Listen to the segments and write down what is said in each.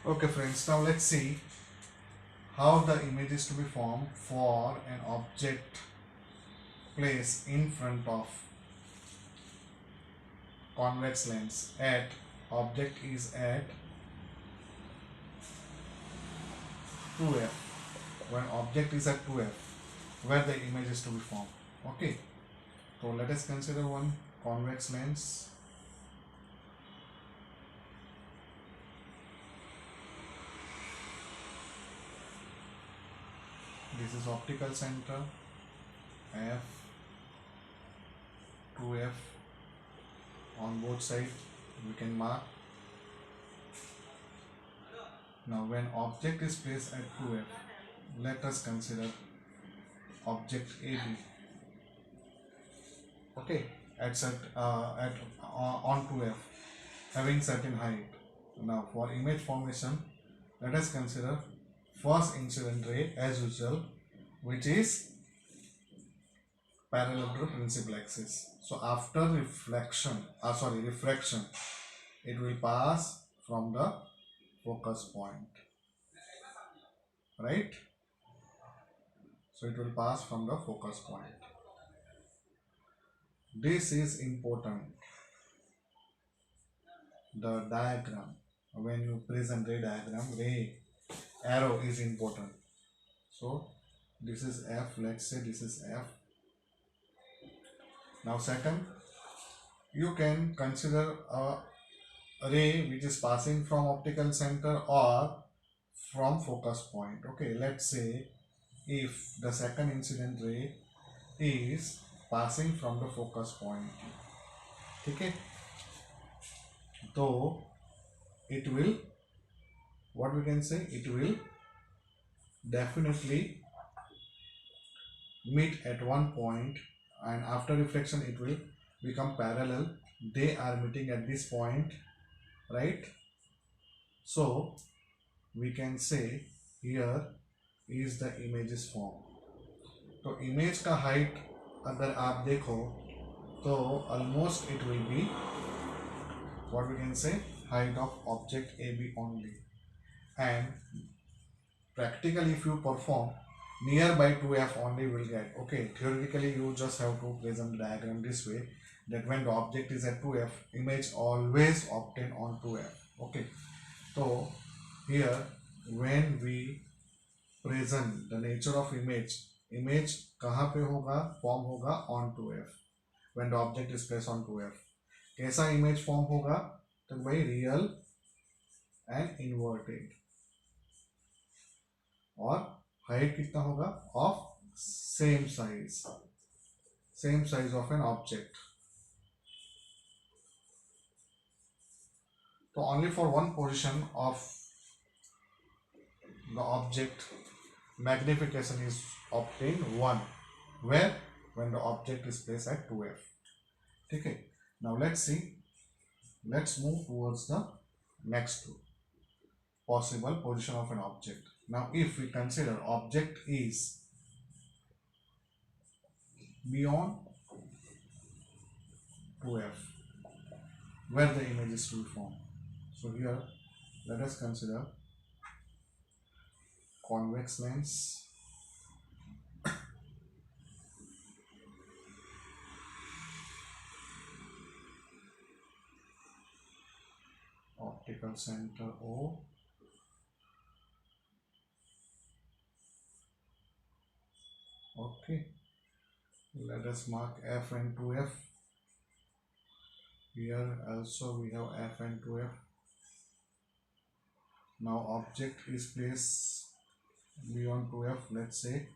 Okay friends, now let's see how the image is to be formed for an object placed in front of convex lens at object is at 2f, when object is at 2f, where the image is to be formed. Okay, so let us consider one convex lens. This is optical center f, 2f on both sides we can mark. Now when object is placed at 2f, let us consider object AB. Okay, on 2f, having certain height. Now for image formation, let us consider first incident ray as usual, which is parallel to principal axis. So after refraction, it will pass from the focus point, right? So it will pass from the focus point. This is important. The diagram, when you present ray diagram, ray arrow is important. So this is F, let's say this is F. Now second, you can consider a ray which is passing from optical center or from focus point. Okay, let's say if the second incident ray is passing from the focus point, okay, so it will, what we can say, it will definitely meet at one point, and after reflection it will become parallel. They are meeting at this point, right? So we can say here is the images form. तो image का height अगर आप देखो तो almost it will be what we can say height of object AB only, and practically if you perform nearby 2f only will get. Okay, theoretically you just have to present the diagram this way, that when the object is at 2f, image always obtain on 2f. Okay, so here when we present the nature of image, image कहाँ पे होगा, form होगा on 2f, when the object is placed on 2f. कैसा image form होगा, तो भाई real and inverted, और height कितना होगा, of same size of an object. तो only for one position of the object magnification is obtained 1, where when the object is placed at 2f. Okay, now let's move towards the next possible position of an object. Now if we consider object is beyond 2f, where the image is to be formed. So here let us consider convex lens, optical center O, okay, let us mark f and 2f. Here also we have f and 2f. Now object is placed beyond 2f, let's say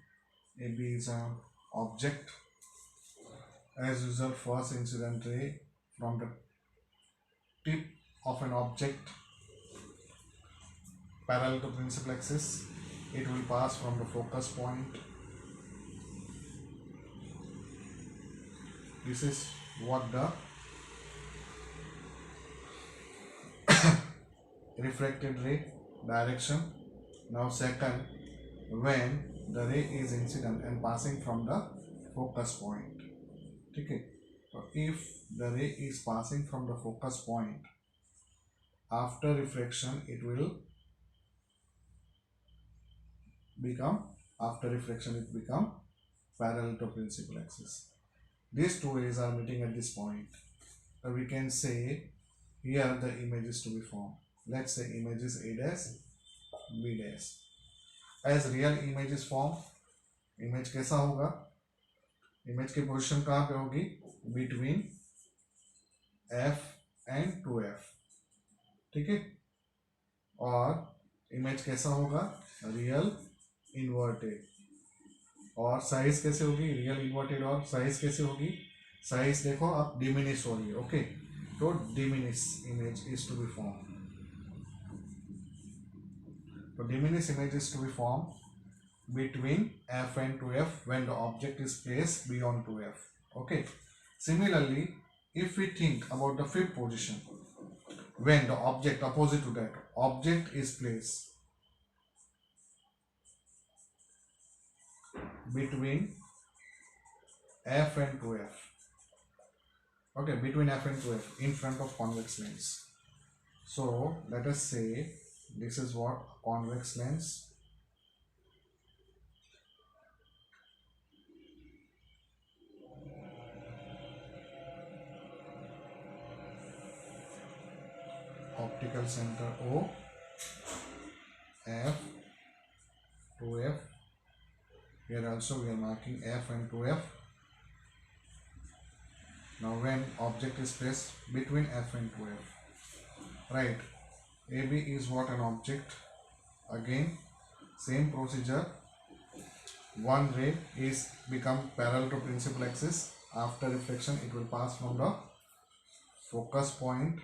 AB is an object. As usual, first incident ray from the tip of an object parallel to principal axis, it will pass from the focus point. This is what the refracted ray direction. Now second, when the ray is incident and passing from the focus point. Okay, so if the ray is passing from the focus point, after refraction it will become, after reflection it become parallel to principal axis. These two rays are meeting at this point. So we can say here the image is to be formed. Let's say image is A dash B dash. As real image is formed, image कैसा होगा? Image की position कहाँ पे होगी? Between F and 2F. ठीक है? और image कैसा होगा? Real inverted. और साइज कैसे होगी? रियल इन्वर्टेड और साइज कैसे होगी? साइज देखो अब डिमिनिश हो रही है. ओके, तो diminish image is to be form. तो diminish image is to be form between F and 2F when the object is placed beyond 2F. Okay. Similarly, if we think about the fifth position, when the object opposite to that object is placed between F and 2F. Okay, between F and 2F in front of convex lens. So let us say this is what convex lens. Optical center O, F, 2F. Here also we are marking F and 2F. Now when object is placed between F and 2F, right? AB is what? An object. Again, same procedure. One ray is become parallel to principal axis. After reflection, it will pass from the focus point.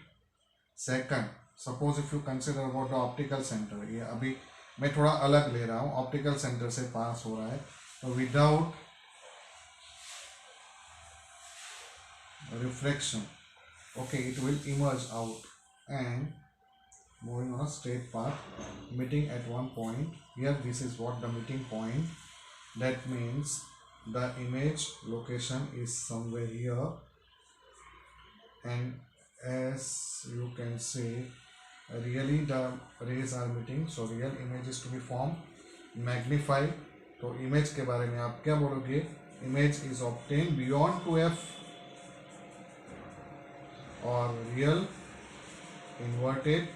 Second, suppose if you consider about the optical center, ये अभी मैं थोड़ा अलग ले रहा हूँ, optical centre से पास हो रहा है, तो without reflection, okay, it will emerge out and moving on a straight path, meeting at one point. Here this is what the meeting point. That means the image location is somewhere here, and as you can say, really the rays are meeting, so real image is to be formed. Magnify, तो image के बारे में आप क्या बोलोगे? Image is obtained beyond 2F or real, inverted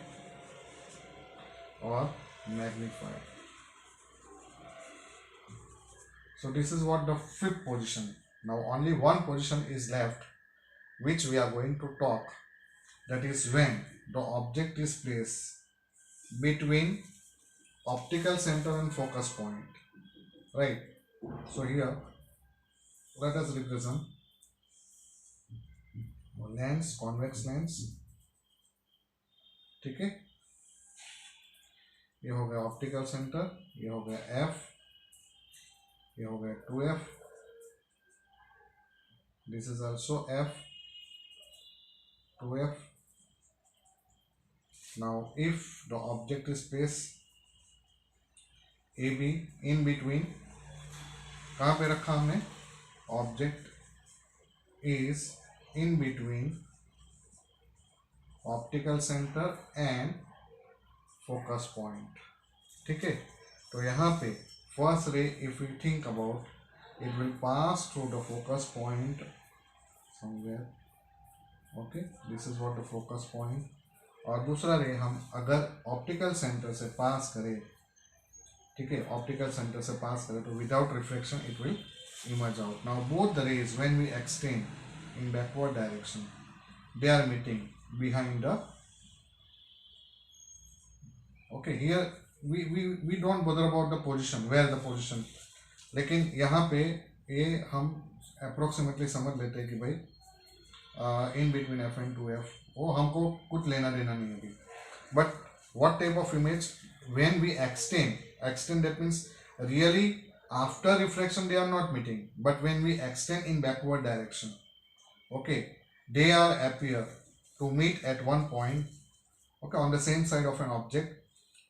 or magnified. So this is what the fifth position. Now only one position is left which we are going to talk. That is when the object is placed between optical center and focus point, right? So here let us represent lens, convex lens. ठीक है, ये हो गया optical centre, ये हो गया F, ये हो गया 2F. This is also F, 2F. Now if the object is placed AB in between, कहाँ पे रखा हमने? Object is in between optical center and focus point. ठीक है, तो यहाँ पे first ray, if we think about, it will pass through the focus point somewhere. Okay, this is what the focus point. और दूसरा रे हम अगर ऑप्टिकल सेंटर से पास करें, ठीक है, ऑप्टिकल सेंटर से पास करें तो without reflection it will emerge out. Now both the rays when we extend in backward direction, they are meeting behind the. Okay, here we don't bother about the position, where the position, लेकिन यहाँ पे ये हम approximately समझ लेते हैं कि भाई in between F and 2F, वो हमको कुछ लेना देना नहीं अभी. But what type of image when we extend that means really after reflection they are not meeting, but when we extend in backward direction, okay, they are appear to meet at one point, okay, on the same side of an object.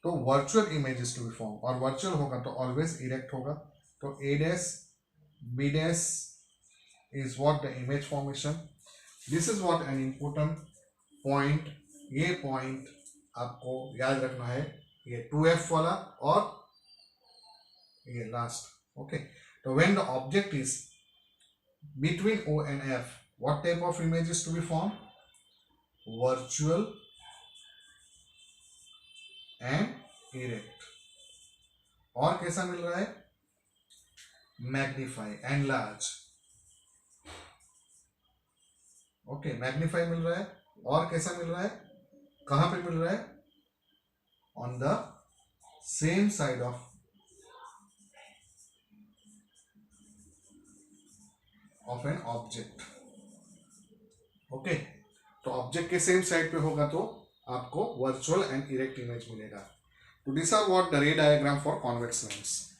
तो virtual image is to be formed, और virtual होगा तो always erect होगा. तो A dash B dash is what the image formation. This is what an important point. ये point आपको याद रखना है, ये 2F वाला और ये last. Okay, so when the object is between O and F, what type of image is to be formed? Virtual and erect. और कैसा मिल रहा है? Magnify and large. Okay, magnify मिल रहा है. और कैसा मिल रहा है? कहां पे मिल रहा है? On the same side of an object. Okay, तो ऑब्जेक्ट के सेम साइड पे होगा तो आपको वर्चुअल एंड इरेक्ट इमेज मिलेगा. तो this are what the ray diagram for convex lens.